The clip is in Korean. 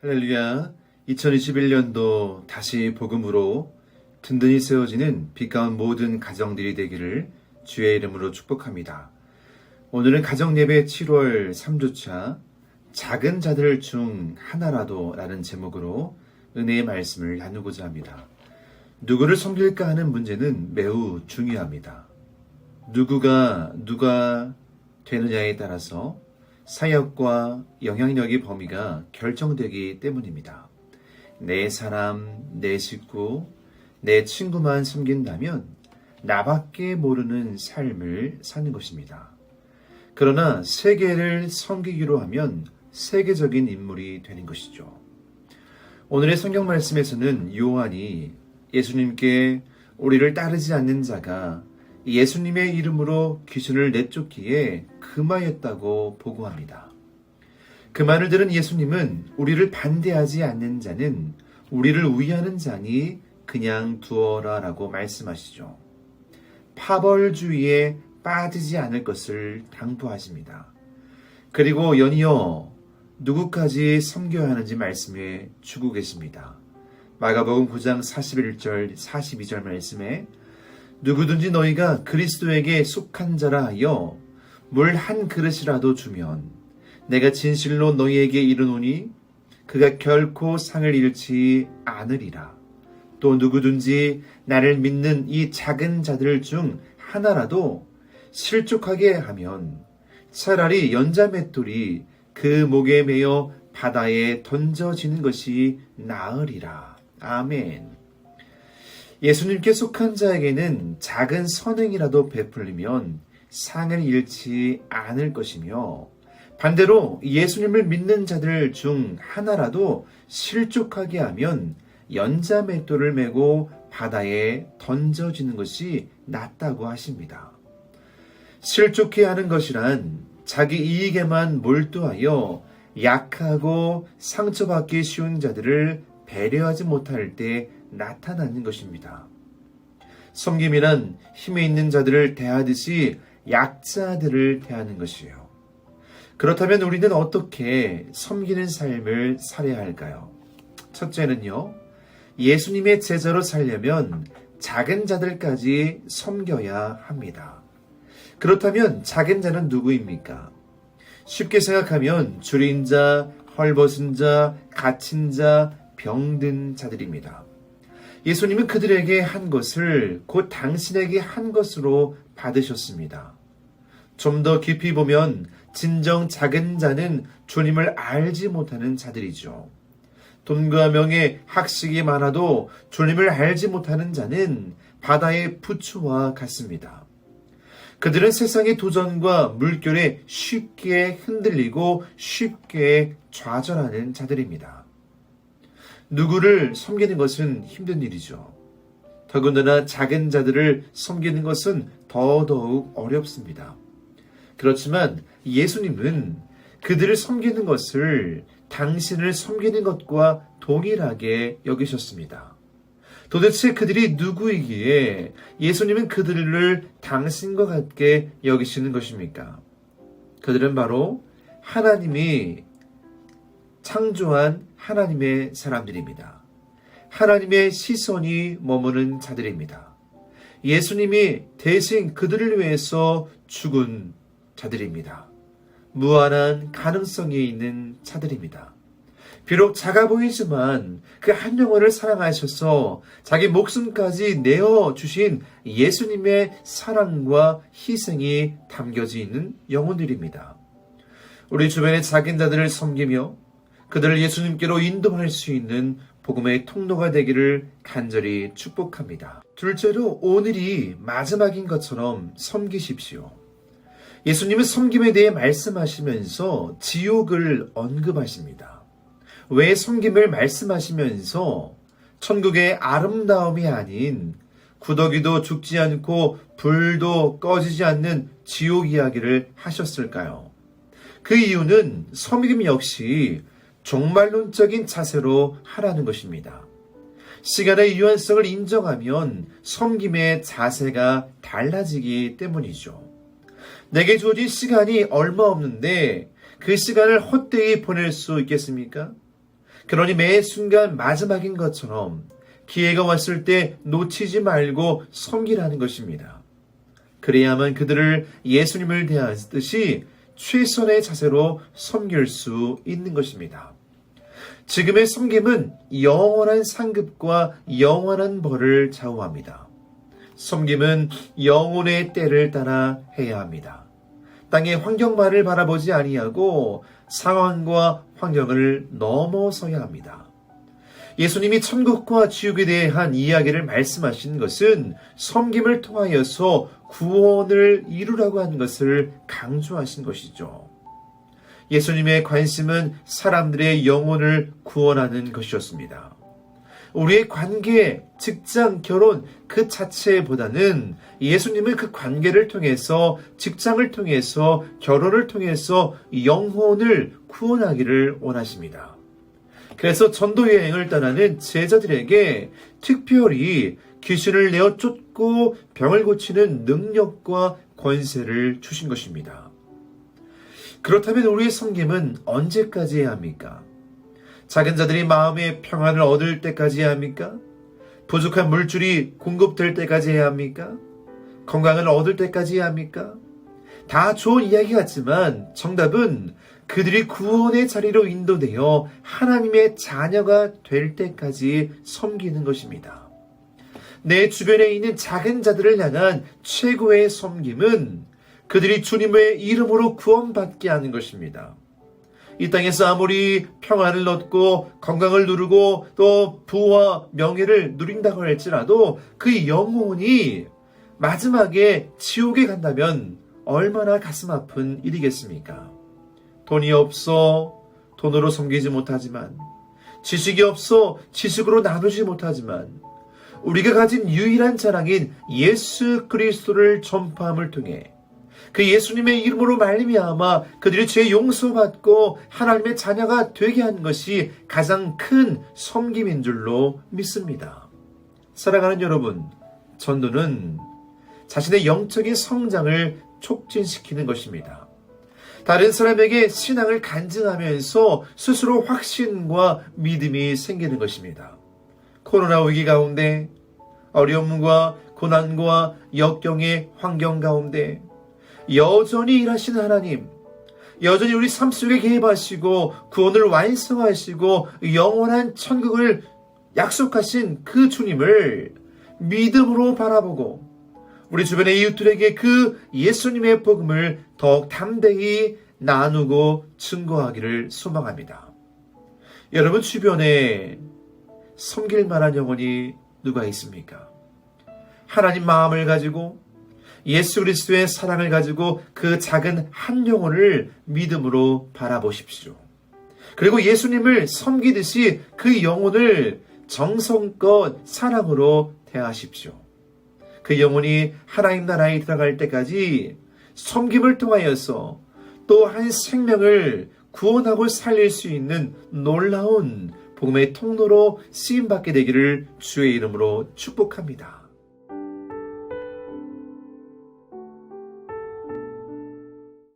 할렐루야. 2021년도 다시 복음으로 든든히 세워지는 빛 가운 모든 가정들이 되기를 주의 이름으로 축복합니다. 오늘은 가정예배 7월 3주차 작은 자들 중 하나라도 라는 제목으로 은혜의 말씀을 나누고자 합니다. 누구를 섬길까 하는 문제는 매우 중요합니다. 누가 되느냐에 따라서 사역과 영향력의 범위가 결정되기 때문입니다. 내 사람, 내 식구, 내 친구만 섬긴다면 나밖에 모르는 삶을 사는 것입니다. 그러나 세계를 섬기기로 하면 세계적인 인물이 되는 것이죠. 오늘의 성경 말씀에서는 요한이 예수님께 우리를 따르지 않는 자가 예수님의 이름으로 귀신을 내쫓기에 금하였다고 보고합니다. 그 말을 들은 예수님은 우리를 반대하지 않는 자는 우리를 위하는 자니 그냥 두어라 라고 말씀하시죠. 파벌주의에 빠지지 않을 것을 당부하십니다. 그리고 연이어 누구까지 섬겨야 하는지 말씀해 주고 계십니다. 마가복음 9장 41절 42절 말씀에 누구든지 너희가 그리스도에게 속한 자라 하여 물 한 그릇이라도 주면 내가 진실로 너희에게 이르노니 그가 결코 상을 잃지 않으리라. 또 누구든지 나를 믿는 이 작은 자들 중 하나라도 실족하게 하면 차라리 연자맷돌이 그 목에 매어 바다에 던져지는 것이 나으리라. 아멘. 예수님께 속한 자에게는 작은 선행이라도 베풀리면 상을 잃지 않을 것이며 반대로 예수님을 믿는 자들 중 하나라도 실족하게 하면 연자맷돌을 메고 바다에 던져지는 것이 낫다고 하십니다. 실족해 하는 것이란 자기 이익에만 몰두하여 약하고 상처받기 쉬운 자들을 배려하지 못할 때 나타나는 것입니다. 섬김이란 힘에 있는 자들을 대하듯이 약자들을 대하는 것이에요. 그렇다면 우리는 어떻게 섬기는 삶을 살아야 할까요? 첫째는요, 예수님의 제자로 살려면 작은 자들까지 섬겨야 합니다. 그렇다면 작은 자는 누구입니까? 쉽게 생각하면 줄인 자, 헐벗은 자, 갇힌 자, 병든 자들입니다. 예수님은 그들에게 한 것을 곧 당신에게 한 것으로 받으셨습니다. 좀 더 깊이 보면 진정 작은 자는 주님을 알지 못하는 자들이죠. 돈과 명예, 학식이 많아도 주님을 알지 못하는 자는 바다의 부추와 같습니다. 그들은 세상의 도전과 물결에 쉽게 흔들리고 쉽게 좌절하는 자들입니다. 누구를 섬기는 것은 힘든 일이죠. 더군다나 작은 자들을 섬기는 것은 더더욱 어렵습니다. 그렇지만 예수님은 그들을 섬기는 것을 당신을 섬기는 것과 동일하게 여기셨습니다. 도대체 그들이 누구이기에 예수님은 그들을 당신과 같게 여기시는 것입니까? 그들은 바로 하나님이 창조한 하나님의 사람들입니다. 하나님의 시선이 머무는 자들입니다. 예수님이 대신 그들을 위해서 죽은 자들입니다. 무한한 가능성이 있는 자들입니다. 비록 작아 보이지만 그 한 영혼을 사랑하셔서 자기 목숨까지 내어주신 예수님의 사랑과 희생이 담겨져 있는 영혼들입니다. 우리 주변의 작은 자들을 섬기며 그들을 예수님께로 인도할 수 있는 복음의 통로가 되기를 간절히 축복합니다. 둘째로 오늘이 마지막인 것처럼 섬기십시오. 예수님은 섬김에 대해 말씀하시면서 지옥을 언급하십니다. 왜 섬김을 말씀하시면서 천국의 아름다움이 아닌 구더기도 죽지 않고 불도 꺼지지 않는 지옥 이야기를 하셨을까요? 그 이유는 섬김 역시 종말론적인 자세로 하라는 것입니다. 시간의 유한성을 인정하면 섬김의 자세가 달라지기 때문이죠. 내게 주어진 시간이 얼마 없는데 그 시간을 헛되이 보낼 수 있겠습니까? 그러니 매 순간 마지막인 것처럼 기회가 왔을 때 놓치지 말고 섬기라는 것입니다. 그래야만 그들을 예수님을 대하듯이 최선의 자세로 섬길 수 있는 것입니다. 지금의 섬김은 영원한 상급과 영원한 벌을 좌우합니다. 섬김은 영혼의 때를 따라 해야 합니다. 땅의 환경만을 바라보지 아니하고 상황과 환경을 넘어서야 합니다. 예수님이 천국과 지옥에 대한 이야기를 말씀하신 것은 섬김을 통하여서 구원을 이루라고 하는 것을 강조하신 것이죠. 예수님의 관심은 사람들의 영혼을 구원하는 것이었습니다. 우리의 관계, 직장, 결혼 그 자체보다는 예수님은 그 관계를 통해서, 직장을 통해서, 결혼을 통해서 영혼을 구원하기를 원하십니다. 그래서 전도 여행을 떠나는 제자들에게 특별히 귀신을 내어 쫓고 병을 고치는 능력과 권세를 주신 것입니다. 그렇다면 우리의 섬김은 언제까지 해야 합니까? 작은 자들이 마음의 평안을 얻을 때까지 해야 합니까? 부족한 물줄이 공급될 때까지 해야 합니까? 건강을 얻을 때까지 해야 합니까? 다 좋은 이야기 같지만 정답은 그들이 구원의 자리로 인도되어 하나님의 자녀가 될 때까지 섬기는 것입니다. 내 주변에 있는 작은 자들을 향한 최고의 섬김은 그들이 주님의 이름으로 구원받게 하는 것입니다. 이 땅에서 아무리 평안을 얻고 건강을 누리고 또 부와 명예를 누린다고 할지라도 그 영혼이 마지막에 지옥에 간다면 얼마나 가슴 아픈 일이겠습니까? 돈이 없어 돈으로 섬기지 못하지만, 지식이 없어 지식으로 나누지 못하지만, 우리가 가진 유일한 자랑인 예수 그리스도를 전파함을 통해 그 예수님의 이름으로 말미암아 그들이 죄 용서받고 하나님의 자녀가 되게 하는 것이 가장 큰 섬김인 줄로 믿습니다. 사랑하는 여러분, 전도는 자신의 영적인 성장을 촉진시키는 것입니다. 다른 사람에게 신앙을 간증하면서 스스로 확신과 믿음이 생기는 것입니다. 코로나 위기 가운데, 어려움과 고난과 역경의 환경 가운데 여전히 일하시는 하나님, 여전히 우리 삶 속에 개입하시고 구원을 완성하시고 영원한 천국을 약속하신 그 주님을 믿음으로 바라보고 우리 주변의 이웃들에게 그 예수님의 복음을 더욱 담대히 나누고 증거하기를 소망합니다. 여러분 주변에 섬길 만한 영혼이 누가 있습니까? 하나님 마음을 가지고 예수 그리스도의 사랑을 가지고 그 작은 한 영혼을 믿음으로 바라보십시오. 그리고 예수님을 섬기듯이 그 영혼을 정성껏 사랑으로 대하십시오. 그 영혼이 하나님 나라에 들어갈 때까지 섬김을 통하여서 또 한 생명을 구원하고 살릴 수 있는 놀라운 복음의 통로로 쓰임받게 되기를 주의 이름으로 축복합니다.